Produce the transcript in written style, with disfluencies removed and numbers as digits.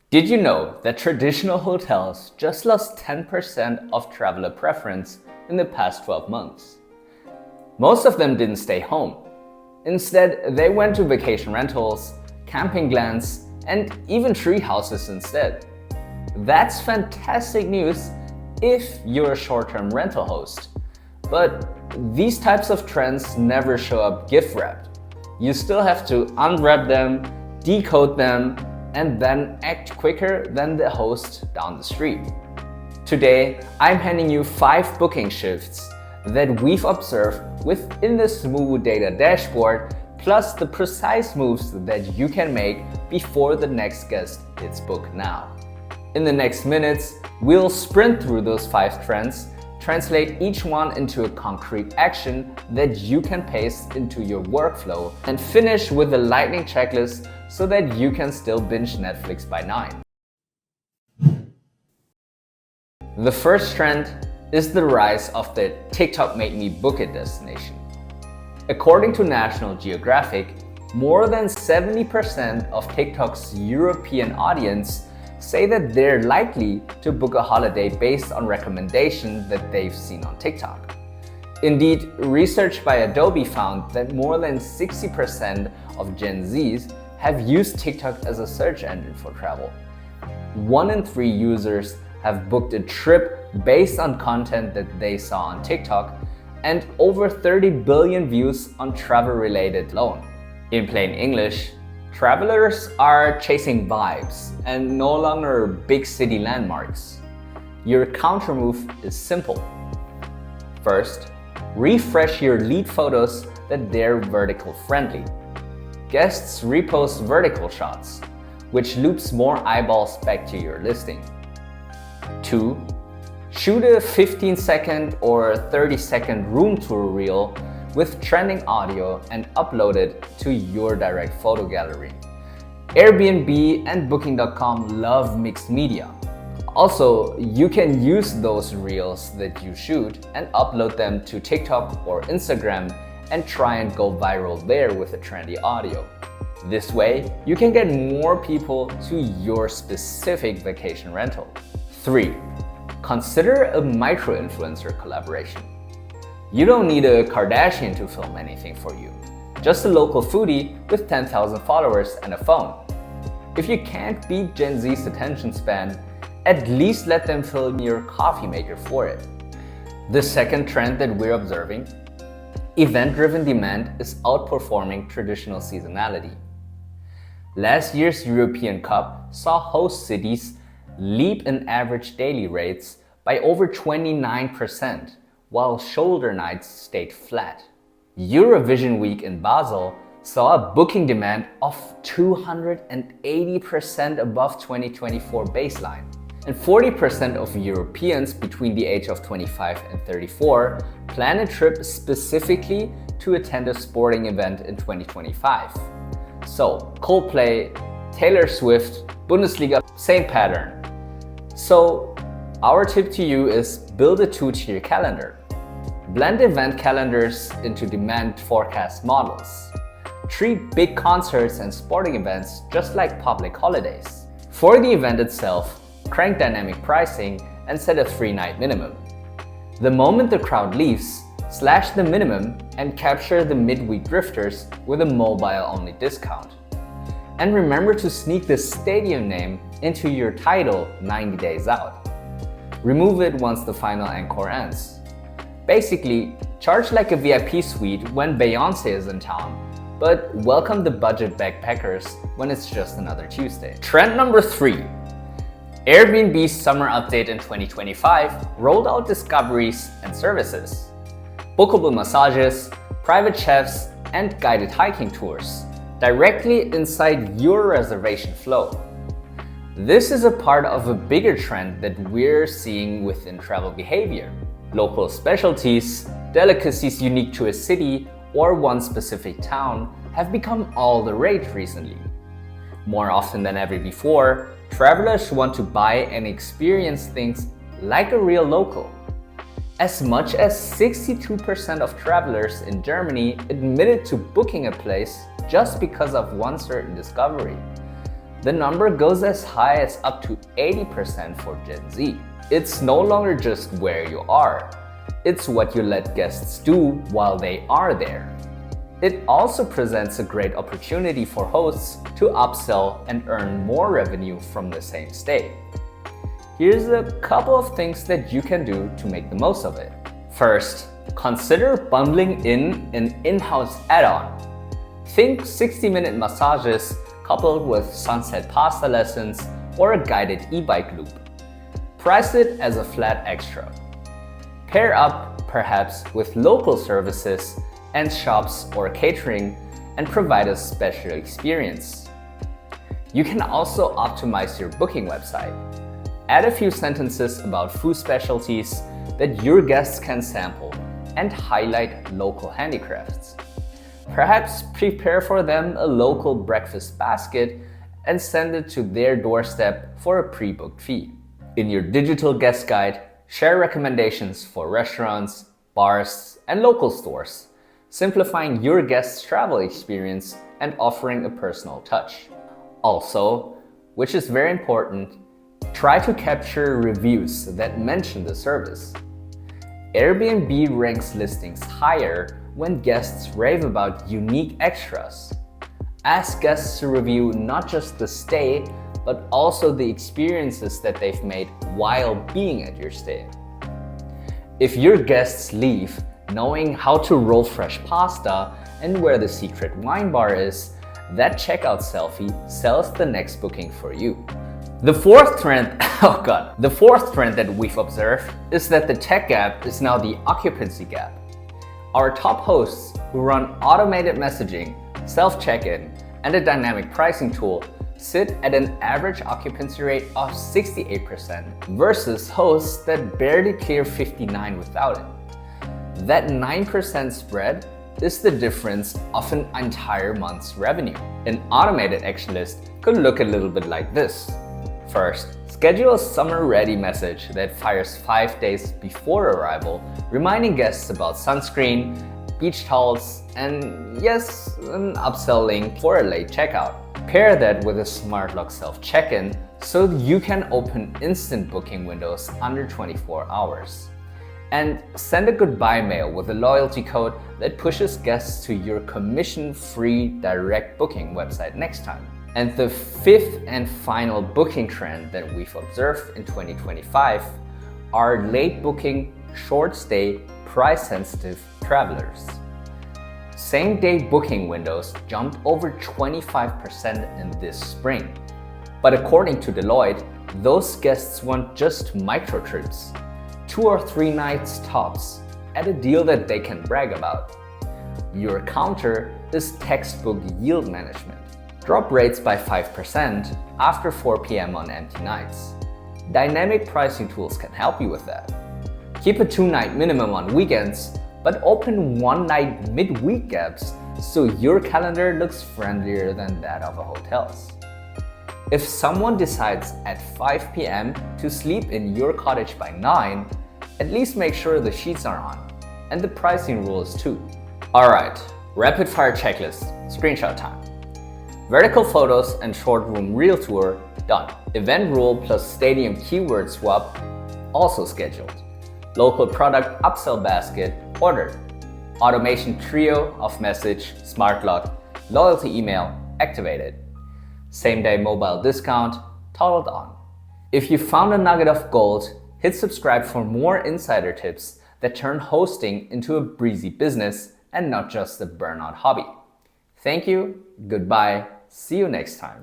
Did you know that traditional hotels just lost 10% of traveler preference in the past 12 months? Most of them didn't stay home. Instead, they went to vacation rentals, camping glens, and even tree houses instead. That's fantastic news if you're a short-term rental host. But these types of trends never show up gift-wrapped. You still have to unwrap them, decode them, and then act quicker than the host down the street. Today, I'm handing you 5 booking shifts that we've observed within the Smoobu data dashboard, plus the precise moves that you can make before the next guest hits book now. In the next minutes, we'll sprint through those 5 trends, translate each one into a concrete action that you can paste into your workflow, and finish with a lightning checklist so that you can still binge Netflix by 9. The first trend is the rise of the TikTok made me book it destination. According to National Geographic, more than 70% of TikTok's European audience say that they're likely to book a holiday based on recommendations that they've seen on TikTok. Indeed, research by Adobe found that more than 60% of Gen Zs have used TikTok as a search engine for travel. 1 in 3 users have booked a trip based on content that they saw on TikTok, and over 30 billion views on travel-related alone. In plain English, travelers are chasing vibes and no longer big city landmarks. Your counter move is simple. First, refresh your lead photos that they're vertical friendly. Guests repost vertical shots, which loops more eyeballs back to your listing. 2. Shoot a 15-second or 30-second room tour reel with trending audio and upload it to your direct photo gallery. Airbnb and Booking.com love mixed media. Also, you can use those reels that you shoot and upload them to TikTok or Instagram and try and go viral there with a trendy audio. This way, you can get more people to your specific vacation rental. 3. Consider a micro-influencer collaboration. You don't need a Kardashian to film anything for you, just a local foodie with 10,000 followers and a phone. If you can't beat Gen Z's attention span, at least let them film your coffee maker for it. The second trend that we're observing: event-driven demand is outperforming traditional seasonality. Last year's European Cup saw host cities leap in average daily rates by over 29%, while shoulder nights stayed flat. Eurovision week in Basel saw a booking demand of 280% above 2024 baseline. And 40% of Europeans between the age of 25 and 34 plan a trip specifically to attend a sporting event in 2025. So, Coldplay, Taylor Swift, Bundesliga, same pattern. So, our tip to you is build a 2-tier calendar. Blend event calendars into demand forecast models. Treat big concerts and sporting events just like public holidays. For the event itself, crank dynamic pricing and set a 3-night minimum. The moment the crowd leaves, slash the minimum and capture the midweek drifters with a mobile-only discount. And remember to sneak the stadium name into your title 90 days out. Remove it once the final encore ends. Basically, charge like a VIP suite when Beyoncé is in town, but welcome the budget backpackers when it's just another Tuesday. Trend number 3. Airbnb's summer update in 2025 rolled out discoveries and services. Bookable massages, private chefs, and guided hiking tours directly inside your reservation flow. This is a part of a bigger trend that we're seeing within travel behavior. Local specialties, delicacies unique to a city or one specific town have become all the rage recently. More often than ever before, travelers want to buy and experience things like a real local. As much as 62% of travelers in Germany admitted to booking a place just because of one certain discovery. the number goes as high as up to 80% for Gen Z. It's no longer just where you are, it's what you let guests do while they are there. It also presents a great opportunity for hosts to upsell and earn more revenue from the same stay. Here's a couple of things that you can do to make the most of it. First, consider bundling in an in-house add-on. Think 60-minute massages coupled with sunset pasta lessons or a guided e-bike loop. Price it as a flat extra. Pair up perhaps with local services and shops or catering and provide a special experience. You can also optimize your booking website. Add a few sentences about food specialties that your guests can sample and highlight local handicrafts. Perhaps prepare for them a local breakfast basket and send it to their doorstep for a pre-booked fee. In your digital guest guide, share recommendations for restaurants, bars, and local stores, simplifying your guest's travel experience and offering a personal touch. Also, which is very important, try to capture reviews that mention the service. Airbnb ranks listings higher when guests rave about unique extras. Ask guests to review not just the stay, but also the experiences that they've made while being at your stay. If your guests leave knowing how to roll fresh pasta and where the secret wine bar is, that checkout selfie sells the next booking for you. The fourth trend that we've observed is that the tech gap is now the occupancy gap. Our top hosts who run automated messaging, self-check-in, and a dynamic pricing tool sit at an average occupancy rate of 68% versus hosts that barely clear 59% without it. That 9% spread is the difference of an entire month's revenue. An automated action list could look a little bit like this. First, schedule a summer-ready message that fires 5 days before arrival, reminding guests about sunscreen, beach towels, and yes, an upsell link for a late checkout. Pair that with a smart lock self-check-in so you can open instant booking windows under 24 hours. And send a goodbye mail with a loyalty code that pushes guests to your commission-free direct booking website next time. And the fifth and final booking trend that we've observed in 2025 are late booking, short stay, price-sensitive travelers. Same-day booking windows jumped over 25% in this spring. But according to Deloitte, those guests want just micro trips, 2 or 3 nights tops, at a deal that they can brag about. Your counter is textbook yield management. Drop rates by 5% after 4 p.m. on empty nights. Dynamic pricing tools can help you with that. Keep a 2-night minimum on weekends, but open 1-night midweek gaps so your calendar looks friendlier than that of a hotel's. If someone decides at 5 p.m. to sleep in your cottage by 9, at least make sure the sheets are on, and the pricing rules too. Alright, rapid fire checklist, screenshot time. Vertical photos and short room reel tour, done. Event rule plus stadium keyword swap, also scheduled. Local product upsell basket, ordered. Automation trio of message, smart lock, loyalty email, activated. Same day mobile discount, toggled on. If you found a nugget of gold, hit subscribe for more insider tips that turn hosting into a breezy business and not just a burnout hobby. Thank you, goodbye, see you next time.